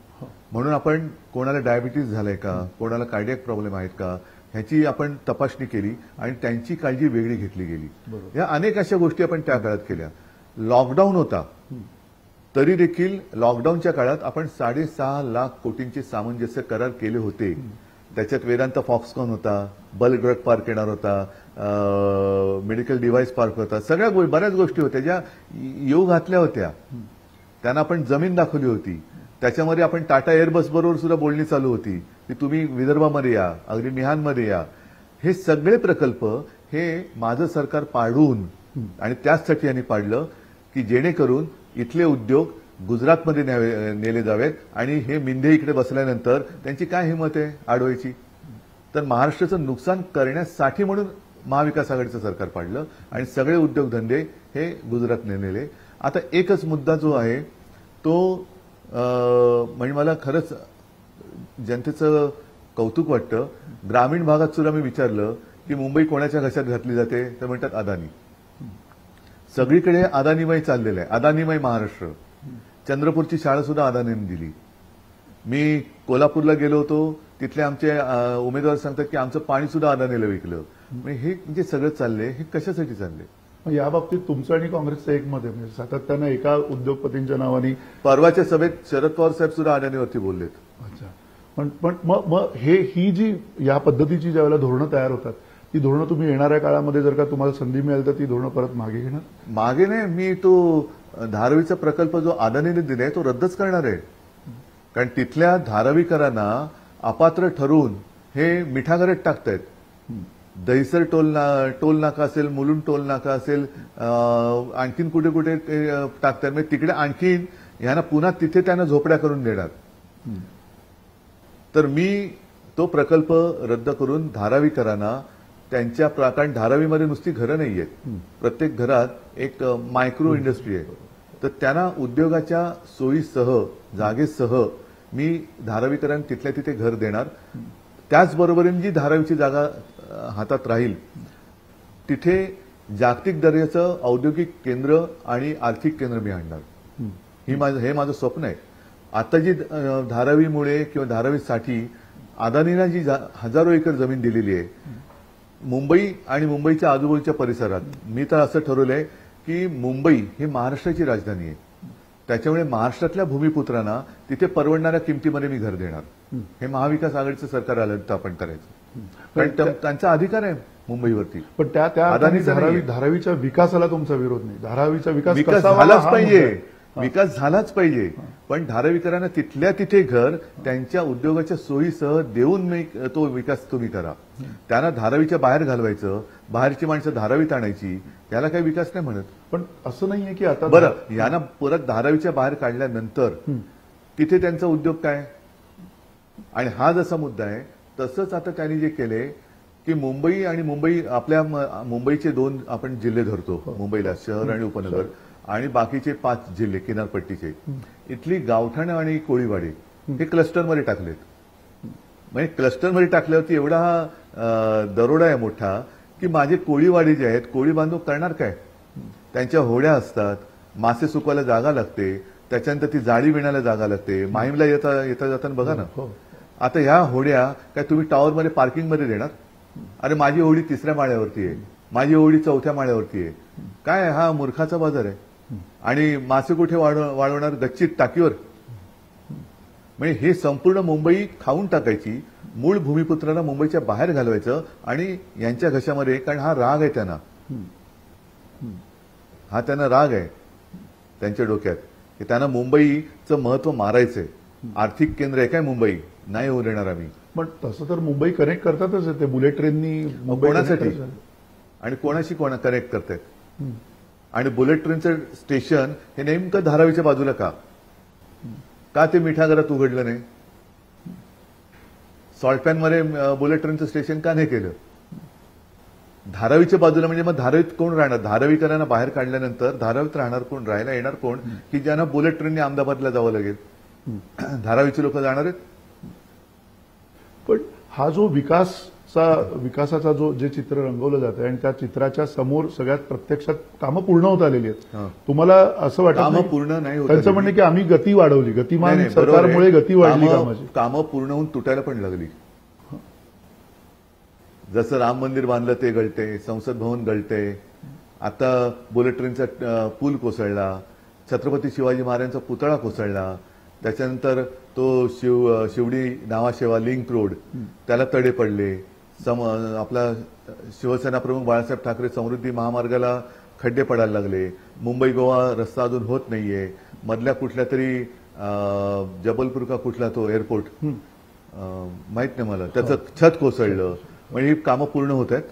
म्हणून आपण कोणाला डायबिटीज झालंय का, कोणाला कार्डियक प्रॉब्लेम आहेत का, ह्याची आपण तपासणी केली आणि त्यांची काळजी वेगळी घेतली गेली. या अनेक अशा गोष्टी आपण त्या काळात केल्या. लॉकडाऊन होता तरी देखील लॉकडाऊनच्या काळात आपण 6.5 लाख कोटींचे सामंजस्य करार केले होते. त्याच्यात वेदांत फॉक्सकॉन होता, बल्क ड्रग पार्क येणार होता, मेडिकल डिव्हाइस पार्क होता, सगळ्या बऱ्याच गोष्टी होत्या ज्या योग घातल्या होत्या. त्यांना आपण जमीन दाखवली होती. त्याच्यामध्ये आपण टाटा एअरबस बरोबर सुद्धा बोलणी चालू होती की तुम्ही विदर्भामध्ये या, अगदी मिहानमध्ये या. हे सगळे प्रकल्प हे माझं सरकार पाडून आणि त्याचसाठी यांनी पाडलं की जेणेकरून इथले उद्योग गुजरातमध्ये नेले जावेत आणि हे मिंधे इकडे बसल्यानंतर त्यांची काय हिंमत आहे अडवायची. तर महाराष्ट्राचं नुकसान करण्यासाठी म्हणून महाविकास आघाडीचं सरकार पाडलं आणि सगळे उद्योगधंदे हे गुजरात नेलेले. आता एकच मुद्दा जो आहे तो म्हणजे मला खरंच जनतेचं कौतुक वाटतं. ग्रामीण भागात सुद्धा मी विचारलं की मुंबई कोणाच्या घशात घातली जाते, तर म्हणतात अदानी. सगळीकडे अदानीमय चाललेलं आहे, अदानीमय महाराष्ट्र. चंद्रपूरची शाळा सुद्धा अदानीने दिली. मी कोल्हापूरला गेलो होतो, तिथले आमचे उमेदवार सांगतात की आमचं पाणी सुद्धा अदानीला विकलं. हे जे सगळं चाललंय हे कशासाठी चाललंय? या बाबतीत तुमचं आणि काँग्रेसचं एकमत आहे, म्हणजे सातत्यानं एका उद्योगपतींच्या नावाने. परवाच्या सभेत शरद पवार साहेब सुद्धा अदानीवरती बोललेत. अच्छा, पण मग ही जी या पद्धतीची ज्यावेळेला धोरणं तयार होतात, ती धोरणं तुम्ही येणाऱ्या काळामध्ये जर का तुम्हाला संधी मिळेल तर ती धोरणं परत मागे घेणार? मागे नाही, मी तो धारावीचा प्रकल्प जो अदानीने दिलाय तो रद्दच करणार आहे. कारण तिथल्या धारावीकरांना अपात्र ठरवून हे मिठागरात टाकतायत. दहिसर टोल नाका असेल, मुलुंड टोल नाका असेल, आणखीन कुठे कुठे टाकतात. म्हणजे तिकडे आणखीन ह्यांना पुन्हा तिथे त्यांना झोपड्या करून देणार. तर मी तो प्रकल्प रद्द करून धारावीकरांना त्यांच्या, कारण धारावीमध्ये नुसती घरं नाही आहेत, प्रत्येक घरात एक मायक्रो इंडस्ट्री आहे. तर त्यांना उद्योगाच्या सोयीसह, जागेसह मी धारावीकरांना तिथल्या तिथे घर देणार. त्याचबरोबरीने जी धारावीची जागा हातात राहील तिथे जागतिक दर्जाचं औद्योगिक केंद्र आणि आर्थिक केंद्र मी आणणार. हे माझं स्वप्न आहे. आता जी धारावीमुळे किंवा धारावीसाठी अदानीला जी हजारो एकर जमीन दिलेली आहे मुंबई आणि मुंबईच्या आजूबाजूच्या परिसरात, मी तर असं ठरवलंय की मुंबई ही महाराष्ट्राची राजधानी आहे. त्याच्यामुळे महाराष्ट्रातल्या भूमिपुत्रांना तिथे परवडणाऱ्या किमतीमध्ये मी घर देणार. हे महाविकास आघाडीचं सरकार आलं तर आपण करायचं, कारण त्यांचा अधिकार आहे मुंबईवरती. पण त्या धारावीच्या विकासाला तुमचा विरोध नाही. धारावीचा विकास झालाच पाहिजे, विकास झालाच पाहिजे. पण धारावीकरांना तिथल्या तिथे घर त्यांच्या उद्योगाच्या सोयीसह देऊन तो विकास तुम्ही करा. त्यांना धारावीच्या बाहेर घालवायचं, बाहेरची माणसं धारावीत आणायची, त्याला काही विकास नाही म्हणत. पण असं नाहीये की आता बरं यांना परत धारावीच्या बाहेर काढल्यानंतर तिथे त्यांचा उद्योग काय? आणि हा जसा मुद्दा आहे तसंच आता त्यांनी जे केले की मुंबई आणि आपल्या मुंबईचे 2 आपण जिल्हे धरतो, मुंबईला शहर आणि उपनगर, आणि बाकीचे 5 जिल्हे किनारपट्टीचे, इथली गावठाणं आणि कोळीवाडी हे क्लस्टरमध्ये टाकलेत. म्हणजे क्लस्टरमध्ये टाकल्यावरती एवढा दरोडा आहे मोठा की माझे कोळीवाडी जे आहेत, कोळी बांधव करणार काय? त्यांच्या होड्या असतात, मासे सुकवायला जागा लागते, त्याच्यानंतर ती जाळी विणायला जागा लागते. माहीमला येता जाताना बघा ना, आता ह्या होड्या काय तुम्ही टॉवरमध्ये पार्किंगमध्ये देणार? अरे माझी होडी 3ऱ्या माळ्यावरती आहे, माझी होडी 4थ्या माळ्यावरती आहे. काय हा मूर्खाचा बाजार आहे. आणि मासे कुठे वाढवणार? गच्चीत, टाकीवर. म्हणजे हे संपूर्ण मुंबई खाऊन टाकायची, मूळ भूमिपुत्रांना मुंबईच्या बाहेर घालवायचं आणि यांच्या घशामध्ये, कारण हा राग आहे त्यांना, हा त्यांना राग आहे त्यांच्या डोक्यात की त्यांना मुंबईचं महत्व मारायचंय. आर्थिक केंद्र आहे काय मुंबई? नाही होऊ देणार आम्ही. पण तसं तर मुंबई कनेक्ट करतातच आहे ते बुलेट ट्रेननी मुंबई कोणासाठी connect करतात. आणि कोणाशी कोणा कनेक्ट करतायत आणि बुलेट ट्रेनचं स्टेशन हे नेमकं धारावीच्या बाजूला का ते मिठागरात उघडलं नाही? सॉल्टपॅनमध्ये बुलेट ट्रेनचं स्टेशन का नाही केलं? धारावीच्या बाजूला म्हणजे मग धारावीत कोण राहणार? धारावीकरांना बाहेर काढल्यानंतर धारावीत राहणार कोण? राहायला येणार कोण? की ज्यांना बुलेट ट्रेनने अहमदाबादला जावं लागेल. धारावीचे लोक जाणार आहेत? पण हा जो विकासाचा जे चित्र रंगवलं जातं आणि त्या चित्राच्या समोर सगळ्यात प्रत्यक्षात कामं पूर्ण होत आलेली आहेत. तुम्हाला असं वाटतं कामं नाही? पूर्ण नाही होत त्यांचं आलेली. म्हणणं की आम्ही गती वाढवली, नाही, गतिमान नाही, बरोबर आहे. सरकारमुळे गती वाढली कामाची. कामं पूर्ण होऊन तुटायला पण लागली. जसं राम मंदिर बांधलं ते गळते, संसद भवन गळते, आता बुलेट ट्रेनचा पूल कोसळला, छत्रपती शिवाजी महाराजांचा पुतळा कोसळला, त्याच्यानंतर तो शिवडी नावाशेवा लिंक रोड त्याला तडे पडले, आपला शिवसेना प्रमुख बाळासाहेब ठाकरे समृद्धी महामार्गाला खड्डे पडायला लागले, मुंबई गोवा रस्ता अजून होत नाहीये, मधल्या कुठल्या तरी जबलपूर का कुठला तो एअरपोर्ट माहित नाही मला, त्याचं छत कोसळलं. म्हणजे ही कामं पूर्ण होत आहेत.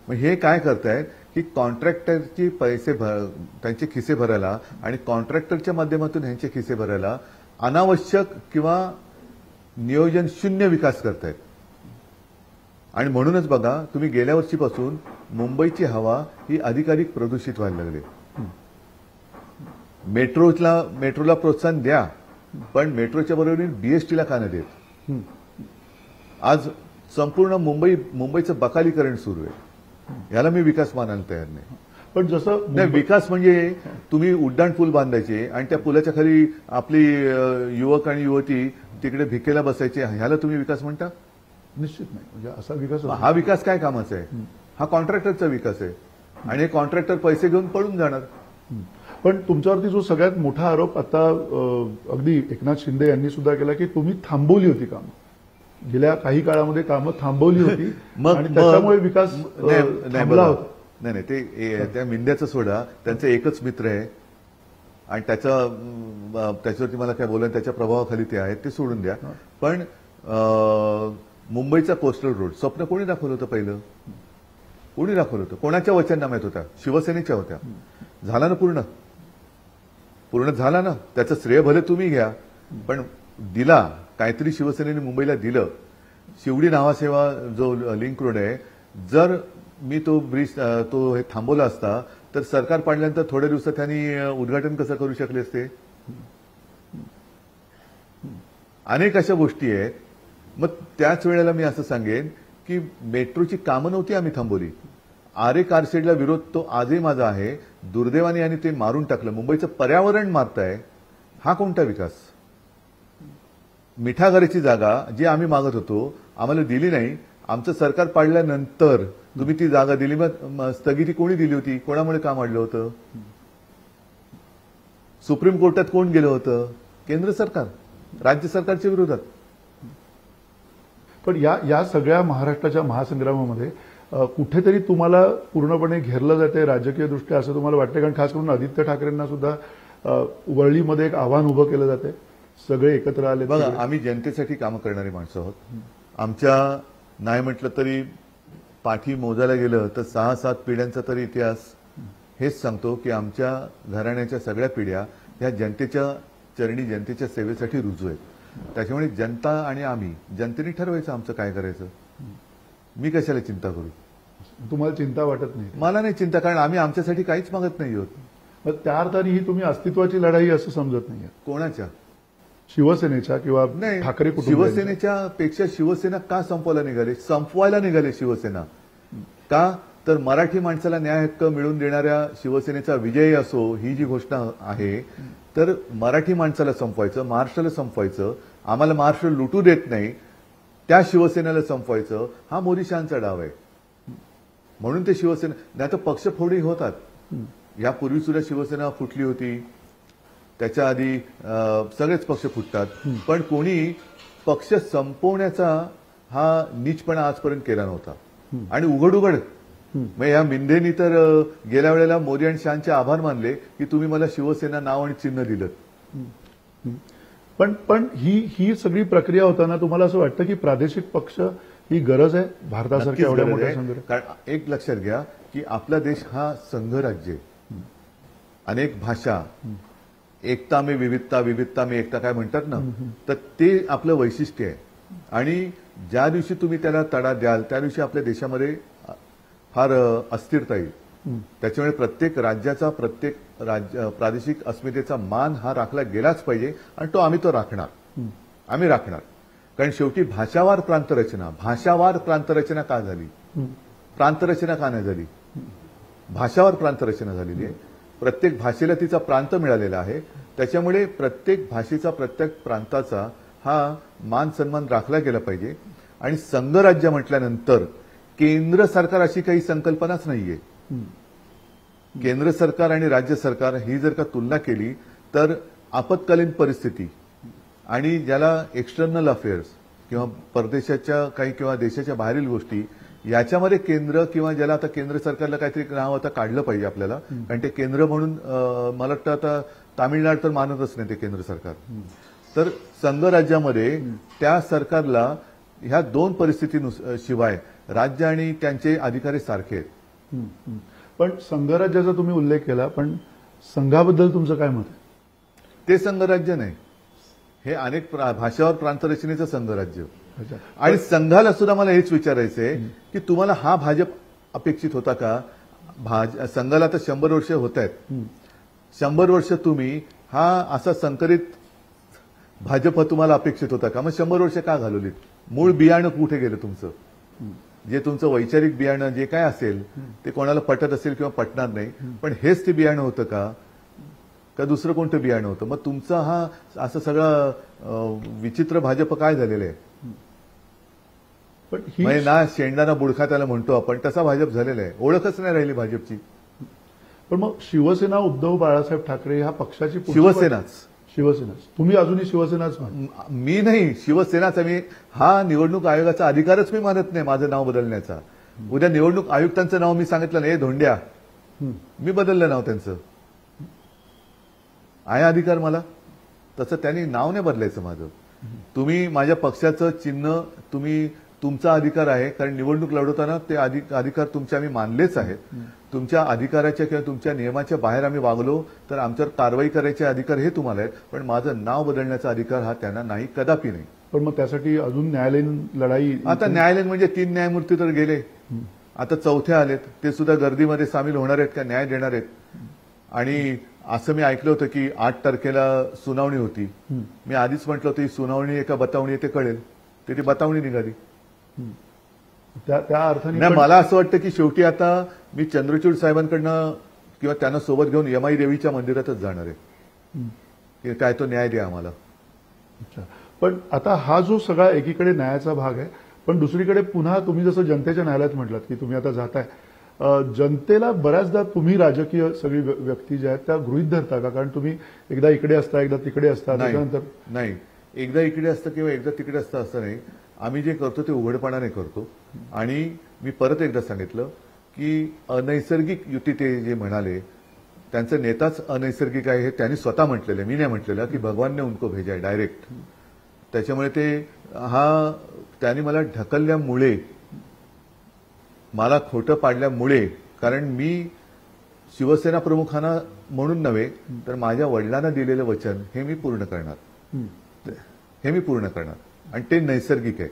मग हे काय करतायत की कॉन्ट्रॅक्टरची पैसे त्यांचे खिसे भरायला आणि कॉन्ट्रॅक्टरच्या माध्यमातून ह्यांचे खिसे भरायला अनावश्यक किंवा नियोजन शून्य विकास करतायत. आणि म्हणूनच बघा तुम्ही गेल्या वर्षीपासून मुंबईची हवा ही अधिकाधिक प्रदूषित व्हायला लागली. मेट्रोला प्रोत्साहन द्या, पण मेट्रोच्या बरोबरीने बीएसटीला का नाही देत? आज संपूर्ण मुंबईचं बकालीकरण सुरू आहे. याला मी विकास मानायला तयार नाही. पण जसं नाही, विकास म्हणजे तुम्ही उड्डाण पूल बांधायचे आणि त्या पुलाच्या खाली आपली युवक आणि युवती तिकडे भिकेला बसायचे, ह्याला तुम्ही विकास म्हणता? निश्चित नाही. म्हणजे असा विकास होतो. हा विकास काय कामाचा आहे? हा कॉन्ट्रॅक्टरचा विकास आहे आणि हे कॉन्ट्रॅक्टर पैसे घेऊन पळून जाणार. पण तुमच्यावरती जो सगळ्यात मोठा आरोप आता अगदी एकनाथ शिंदे यांनी सुद्धा केला की तुम्ही थांबवली होती कामं, गेल्या काही काळामध्ये कामं थांबवली होती आणि त्याच्यामुळे विकास थांबला होता. नाही, ते त्या मिंद्याचं सोडा, त्यांचा एकच मित्र आहे आणि त्याच्यावरती मला काय बोलायला, त्याच्या प्रभावाखाली ते आहेत, ते सोडून द्या. पण मुंबईचा कोस्टल रोड स्वप्न कोणी दाखवलं होतं? पहिलं कोणी दाखवलं होतं? कोणाच्या वचननाम्यात होत्या? शिवसेनेच्या होत्या. झाला ना पूर्ण झाला ना. त्याचं श्रेय भले तुम्ही घ्या, पण दिला काहीतरी शिवसेनेने मुंबईला दिलं. शिवडी नावासेवा जो लिंक रोड आहे, जर मी तो ब्रिज तो हे थांबवला असता तर सरकार पाडल्यानंतर थोड्या दिवसात त्यांनी उद्घाटन कसं करू शकले असते? अनेक अशा गोष्टी आहेत. मग त्याच वेळेला मी असं सांगेन की मेट्रोची कामं नव्हती आम्ही थांबवली. आरे कारशेडला विरोध तो आजही माझा आहे. दुर्दैवाने यांनी ते मारून टाकलं. मुंबईचं पर्यावरण मारताय. हा कोणता विकास? मिठागराची जागा जी आम्ही मागत होतो आम्हाला दिली नाही. आमचं सरकार पाडल्यानंतर तुम्ही ती जागा दिली. मग स्थगिती कोणी दिली होती? कोणामुळे काम अडलं होतं? सुप्रीम कोर्टात कोण गेलं होतं? केंद्र सरकार, राज्य सरकारच्या विरोधात. पण या सगळ्या महाराष्ट्राच्या महासंग्रामामध्ये कुठेतरी तुम्हाला पूर्णपणे घेरलं जाते राजकीय दृष्ट्या, असं तुम्हाला वाटतं? कारण खास करून आदित्य ठाकरेंना सुद्धा वरळीमध्ये एक आव्हान उभं केलं जाते. सगळे एकत्र आले. बघा, आम्ही जनतेसाठी कामं करणारी माणसं आहोत. आमच्या नाही म्हटलं तरी पाठी मोजायला गेलं तर 6-7 पिढ्यांचा तरी इतिहास हेच सांगतो की आमच्या घराण्याच्या सगळ्या पिढ्या ह्या जनतेच्या चरणी, जनतेच्या सेवेसाठी रुजू आहेत. त्याच्यामुळे जनता आणि आम्ही, जनतेने ठरवायचं आमचं काय करायचं. मी कशाला चिंता करू? तुम्हाला चिंता वाटत नाही? मला नाही चिंता, कारण आम्ही आमच्यासाठी काहीच मागत नाही आहोत. त्या अर्थाने ही तुम्ही अस्तित्वाची लढाई असं समजत नाही? कोणाच्या? शिवसेनेच्या किंवा नाही, ठाकरे कुटुंब? शिवसेनेच्या पेक्षा शिवसेना का संपवायला निघाले शिवसेना का? तर मराठी माणसाला न्याय हक्क मिळवून देणाऱ्या शिवसेनेचा विजय असो, ही जी घोषणा आहे, तर मराठी माणसाला संपवायचं, महाराष्ट्राला संपवायचं, आम्हाला महाराष्ट्र लुटू देत नाही त्या शिवसेनेला संपवायचं, हा मोदी शहांचा डाव आहे. म्हणून ते शिवसेना, नाही तर पक्षफोडी होतात. यापूर्वी सुद्धा शिवसेना फुटली होती, त्याच्या आधी सगळेच पक्ष फुटतात. पण कोणी पक्ष संपवण्याचा हा नीचपणा आजपर्यंत केला नव्हता. आणि उघड मग या मिंदेनी तर गेल्या वेळेला मोदी आणि शहांचे आभार मानले की तुम्ही मला शिवसेना नाव आणि चिन्ह दिलं. पण ही सगळी प्रक्रिया होताना तुम्हाला असं वाटतं की प्रादेशिक पक्ष ही गरज आहे नक्कीच भारतासारख्या एवढ्या गरज मोठ्या आहे. संघ? कारण एक लक्षात घ्या की आपला देश हा संघराज्य आहे. अनेक भाषा, एकता में विविधता, विविधता में एकता काय म्हणतात ना, तर ते आपलं वैशिष्ट्य आहे. आणि ज्या दिवशी तुम्ही त्याला तडा द्याल त्या दिवशी आपल्या देशामध्ये फार अस्थिरता येईल. त्याच्यामुळे प्रत्येक राज्याचा, प्रत्येक प्रादेशिक अस्मितेचा मान हा राखला गेलाच पाहिजे आणि आम्ही तो राखणार. आम्ही राखणार. कारण शेवटी भाषावार प्रांतरचना का झाली? प्रांतरचना का नाही झाली? भाषावार प्रांतरचना झालेली आहे. प्रत्येक भाषेला तिचा प्रांत मिळालेला आहे. त्याच्यामुळे प्रत्येक भाषेचा, प्रत्येक प्रांताचा हा मान सन्मान राखला गेला पाहिजे. आणि संघराज्य म्हटल्यानंतर केंद्र सरकार अशी काही संकल्पनाच नाहीये. केंद्र सरकार आणि राज्य सरकार ही जर का तुलना केली तर आपत्कालीन परिस्थिती आणि ज्याला एक्सटर्नल अफेअर्स किंवा परदेशाच्या काही किंवा देशाच्या बाहेरील गोष्टी याच्यामध्ये केंद्र किंवा ज्याला आता केंद्र सरकारला काहीतरी नाव आता काढलं पाहिजे आपल्याला. कारण ते केंद्र म्हणून मला वाटतं आता तामिळनाडू तर मानतच नाही ते केंद्र सरकार. तर संघ राज्यामध्ये त्या सरकारला ह्या दोन परिस्थितीशिवाय राज्य आणि त्यांचे अधिकारी सारखे आहेत. पण संघराज्याचा तुम्ही उल्लेख केला, पण संघाबद्दल तुमचं काय मत आहे? ते संघराज्य नाही, हे अनेक भाषावर प्रांतरचनेचं संघराज्य. आणि संघाला सुद्धा मला हेच विचारायचंय की तुम्हाला हा भाजप अपेक्षित होता का? संघाला आता 100 वर्ष होत आहेत. 100 वर्ष तुम्ही हा असा संकरित भाजप तुम्हाला अपेक्षित होता का? मग 100 वर्ष का घालवलीत? मूळ बियाणं कुठे गेलं तुमचं? जे तुमचं वैचारिक बियाणं जे काय असेल ते कोणाला पटत असेल किंवा पटणार नाही, पण हेच ते बियाणं होतं का दुसरं कोणतं बियाणं होतं? मग तुमचा हा असं सगळं विचित्र भाजप काय झालेलं आहे? पण म्हणजे ना शेंडा ना बुडखा त्याला म्हणतो आपण, तसा भाजप झालेला आहे. ओळखच नाही राहिली भाजपची. पण मग शिवसेना, उद्धव बाळासाहेब ठाकरे ह्या पक्षाची शिवसेनाच तुम्ही अजूनही शिवसेनाच मी नाही, शिवसेनाचा मी हा निवडणूक आयोगाचा अधिकारच मी मानत नाही माझं नाव बदलण्याचा. उद्या निवडणूक आयुक्तांचं नाव मी सांगितलं नाही, धोंड्या, मी बदललं नाव त्यांचं. आहे अधिकार मला, तसं त्यांनी नाव नाही बदलायचं माझं. तुम्ही माझ्या पक्षाचं चिन्ह, तुमचा अधिकार आहे, कारण निवडणूक लढवताना ते अधिकार तुमचे आम्ही मानलेच आहेत. तुमच्या अधिकाराच्या किंवा तुमच्या नियमाच्या बाहेर आम्ही वागलो तर आमच्यावर कारवाई करायचे अधिकार हे तुम्हाला आहेत, पण माझं नाव बदलण्याचा अधिकार हा त्यांना नाही, कदापि नाही. पण मग त्यासाठी अजून न्यायालयीन लढाई? आता न्यायालयीन म्हणजे 3 न्यायमूर्ती तर गेले, आता 4थ्या आलेत. ते सुद्धा गर्दीमध्ये सामील होणार आहेत का, न्याय देणार आहेत? आणि असं मी ऐकलं होतं की 8 तारखेला सुनावणी होती. मी आधीच म्हटलं होतं ही सुनावणी एका बतावणी ते कळेल, ती बतावणी निघाली. त्या अर्थाने नाही, मला असं वाटतं की शेवटी आता मी चंद्रचूड साहेबांकडनं किंवा त्यांना सोबत घेऊन यमाई देवीच्या मंदिरातच जाणार आहे की काय तो न्याय द्या आम्हाला. पण आता हा जो सगळा एकीकडे न्यायाचा भाग आहे, पण दुसरीकडे पुन्हा तुम्ही जसं जनतेच्या न्यायालयात म्हटलात की तुम्ही आता जाताय, जनतेला बऱ्याचदा तुम्ही राजकीय सगळी व्यक्ती ज्या आहेत त्या गृहीत धरता का? कारण तुम्ही एकदा इकडे असता, एकदा तिकडे असता. त्याच्यानंतर नाही, एकदा इकडे असतं किंवा एकदा तिकडे असतं असं नाही. आम्ही जे करतो ते उघडपणाने करतो. आणि मी परत एकदा सांगितलं की अनैसर्गिक युती ते जे म्हणाले, त्यांचा नेताच अनैसर्गिक आहे हे त्यांनी स्वतः म्हटलेलं आहे, मी नाही म्हटलेलं की भगवान ने उनको भेजा आहे डायरेक्ट. त्याच्यामुळे त्यांनी मला ढकलल्यामुळे, मला खोटं पाडल्यामुळे, कारण मी शिवसेना प्रमुखांना म्हणून नव्हे तर माझ्या वडिलांना दिलेलं वचन हे मी पूर्ण करणार. आणि ते नैसर्गिक आहे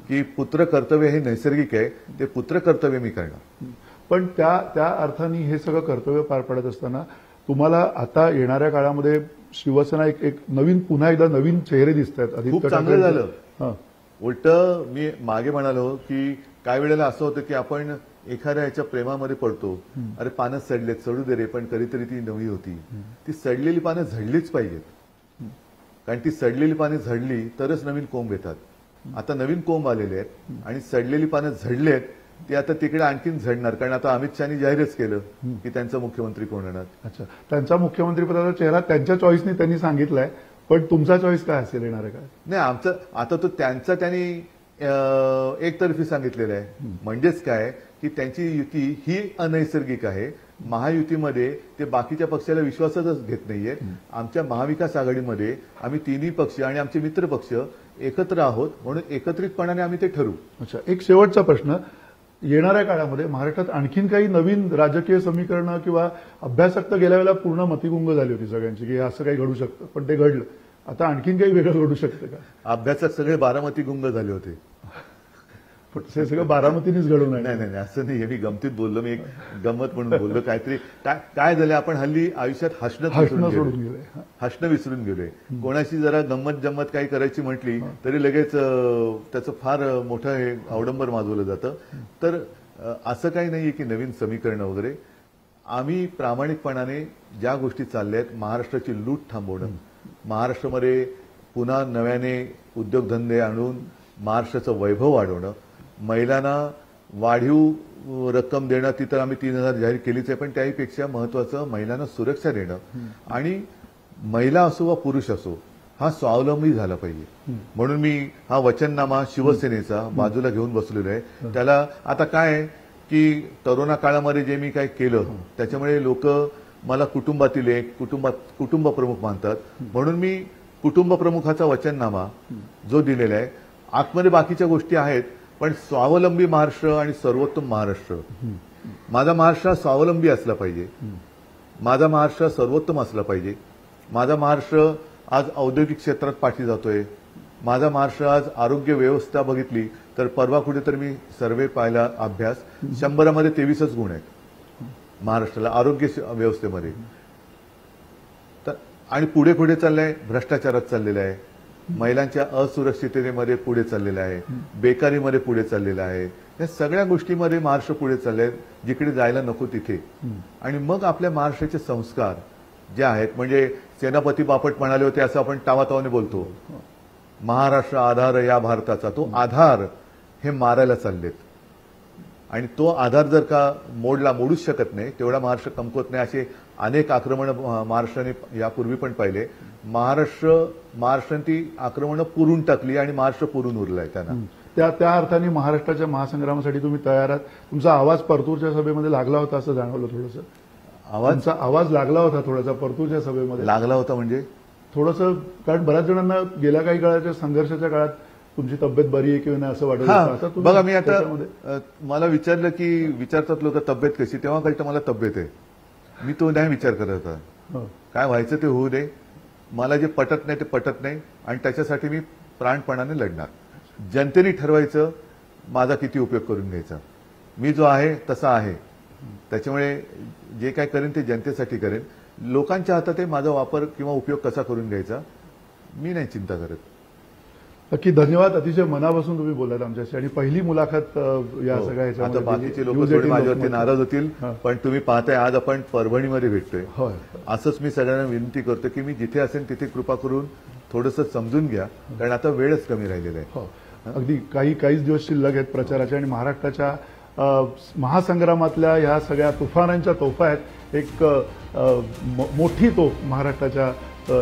की पुत्र कर्तव्य हे नैसर्गिक आहे, ते पुत्र कर्तव्य मी करणार. पण त्या अर्थाने हे सगळं कर्तव्य पार पडत असताना तुम्हाला आता येणाऱ्या काळामध्ये शिवसेना एक पुन्हा एकदा नवीन चेहरे दिसत आहेत. खूप चांगलं झालं. उलट मी मागे म्हणालो की काही वेळेला असं होतं की आपण एखाद्या ह्याच्या प्रेमामध्ये पडतो, अरे पानं सडलेत, सडू दे रे, पण कधीतरी ती नवी होती. ती सडलेली पानं झडलीच पाहिजेत, कारण ती सडलेली पाने झडली तरच नवीन कोंब येतात. आता नवीन कोंब आलेले आहेत आणि सडलेली पानं झडलेत, ती आता तिकडे आणखीन झडणार, कारण आता अमित शहानी जाहीरच केलं की त्यांचा मुख्यमंत्री कोण होणार. अच्छा, त्यांचा मुख्यमंत्रीपदाचा चेहरा त्यांच्या चॉईसनी त्यांनी सांगितलाय, पण तुमचा चॉईस काय असेल येणार आहे? काय नाही, आमचं आता तो त्यांचा त्यांनी एकतर्फी सांगितलेलं आहे. म्हणजेच काय की त्यांची युती ही अनैसर्गिक आहे महायुतीमध्ये ते बाकीच्या पक्षाला विश्वासातच घेत नाहीये. आमच्या महाविकास आघाडीमध्ये आम्ही तिन्ही पक्ष आणि आमचे मित्र पक्ष एकत्र आहोत, म्हणून एकत्रितपणाने आम्ही ते ठरवू. अच्छा, एक शेवटचा प्रश्न. येणाऱ्या काळामध्ये महाराष्ट्रात आणखीन काही नवीन राजकीय समीकरणं किंवा अभ्यासक तर गेल्या वेळेला पूर्ण मतिगुंग झाली होती सगळ्यांची की असं काही घडू शकतं, पण ते घडलं. आता आणखीन काही वेगळं घडू शकतं का? अभ्यासक सगळे बारामती गुंग झाले होते. पण ते सगळं बारामतीनेच घडून नाही नाही नाही, असं नाही. मी गमतीत बोललो, मी एक गंमत म्हणून बोललो. काहीतरी काय झालं, आपण हल्ली आयुष्यात हसणं विसरून गेलोय. कोणाशी जरा गंमत जम्मत काही करायची म्हटली तरी लगेच त्याचं फार मोठं हे अवडंबर माजवलं जातं. तर असं काही नाहीये की नवीन समीकरणं वगैरे. आम्ही प्रामाणिकपणाने ज्या गोष्टी चालल्या आहेत, महाराष्ट्राची लूट थांबवणं, महाराष्ट्रामध्ये पुन्हा नव्याने उद्योगधंदे आणून महाराष्ट्राचं वैभव वाढवणं, महिलांना वाढीव रक्कम देणं, ती तर आम्ही 3,000 जाहीर केलीच आहे, पण त्याहीपेक्षा महत्वाचं महिलांना सुरक्षा देणं आणि महिला असो वा पुरुष असो हा स्वावलंबी झाला पाहिजे. म्हणून मी हा वचननामा शिवसेनेचा बाजूला घेऊन बसलेलो आहे. त्याला आता काय आहे की तरुणा काळामध्ये जे मी काय केलं त्याच्यामुळे लोक मला कुटुंबातील एक कुटुंब प्रमुख मानतात. म्हणून मी कुटुंब प्रमुखाचा वचननामा जो दिलेला आहे, आतमध्ये बाकीच्या गोष्टी आहेत, पण स्वावलंबी महाराष्ट्र आणि सर्वोत्तम महाराष्ट्र. माझा महाराष्ट्र स्वावलंबी असला पाहिजे, माझा महाराष्ट्र सर्वोत्तम असला पाहिजे. माझा महाराष्ट्र आज औद्योगिक क्षेत्रात पाठी जातोय. माझा महाराष्ट्र आज आरोग्य व्यवस्था बघितली तर परवा कुठेतरी मी सर्वे पाहिला, अभ्यास 100मध्ये 23च गुण आहेत महाराष्ट्राला आरोग्य व्यवस्थेमध्ये. तर आणि पुढे पुढे चाललंय, भ्रष्टाचारात चाललेलं आहे, महिलांच्या असुरक्षिततेमध्ये पुढे चाललेलं आहे, बेकारीमध्ये पुढे चाललेलं आहे. या सगळ्या गोष्टीमध्ये महाराष्ट्र पुढे चाललंय, जिकडे जायला नको तिथे. आणि मग आपल्या महाराष्ट्राचे संस्कार जे आहेत, म्हणजे सेनापती बापट म्हणाले होते असं आपण टावातावाने बोलतो, महाराष्ट्र आधार या भारताचा, तो आधार हे मारायला चाललेत. आणि तो आधार जर का मोडूच शकत नाही, तेवढा महाराष्ट्र कमकुवत नाही. असे अनेक आक्रमण महाराष्ट्राने यापूर्वी पण पाहिले. महाराष्ट्राने ती आक्रमणं पुरून टाकली आणि महाराष्ट्र पुरून उरलाय त्यांना. त्या अर्थाने महाराष्ट्राच्या महासंग्रामासाठी तुम्ही तयार आहात. तुमचा आवाज परतूरच्या सभेमध्ये लागला होता असं जाणवलं थोडंसं. आवाज लागला होता थोडासा परतूरच्या सभेमध्ये. लागला होता म्हणजे थोडंसं, कारण बऱ्याच जणांना गेल्या काही काळाच्या संघर्षाच्या काळात तुमची तब्येत बरी आहे किंवा नाही असं वाटत होतं. बघा, मी आता मला विचारलं की विचारतात लोक तब्येत कशी, तेव्हा कळतं मला तब्येत आहे. मी तो नाही विचार करत होता. काय व्हायचं ते होऊ दे, मला जे पटत नाही ते पटत नाही आणि त्याच्यासाठी मी प्राणपणाने लढणार. जनतेने ठरवायचं माझा किती उपयोग करून घ्यायचा. मी जो आहे तसा आहे, त्याच्यामुळे जे काय करेन ते जनतेसाठी करेन. लोकांच्या हातात आहे माझा वापर किंवा उपयोग कसा करून घ्यायचा, मी नाही चिंता करत. नक्की, धन्यवाद. अतिशय मनापासून तुम्ही बोललात आमच्याशी आणि पहिली मुलाखत या सगळ्या ह्याच्यामध्ये. आता बाकीचे लोक थोडे माझ्यावरती नाराज होतील, पण तुम्ही पाहताय आज आपण परभणीमध्ये भेटतोय. असंच मी सगळ्यांना विनंती करतो की मी जिथे असेल तिथे कृपा करून थोडंसं समजून घ्या, कारण आता वेळच कमी राहिलेला आहे. अगदी काहीच दिवस शिल्लक आहेत प्रचाराचे आणि महाराष्ट्राच्या महासंग्रामातल्या ह्या सगळ्या तुफानांच्या तोफा आहेत. एक मोठी तोफ महाराष्ट्राच्या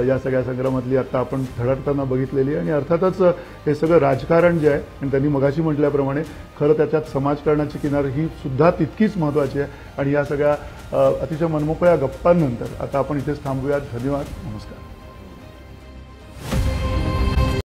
या सगळ्या संग्रामातली आता आपण धडकताना बघितलेली आहे. आणि अर्थातच हे सगळं राजकारण जे आहे, आणि त्यांनी मगाशी म्हटल्याप्रमाणे खरं त्याच्यात समाजकारणाची किनार ही सुद्धा तितकीच महत्त्वाची आहे. आणि या सगळ्या अतिशय मनमोकळ्या गप्पांनंतर आता आपण इथेच थांबूयात. धन्यवाद, नमस्कार.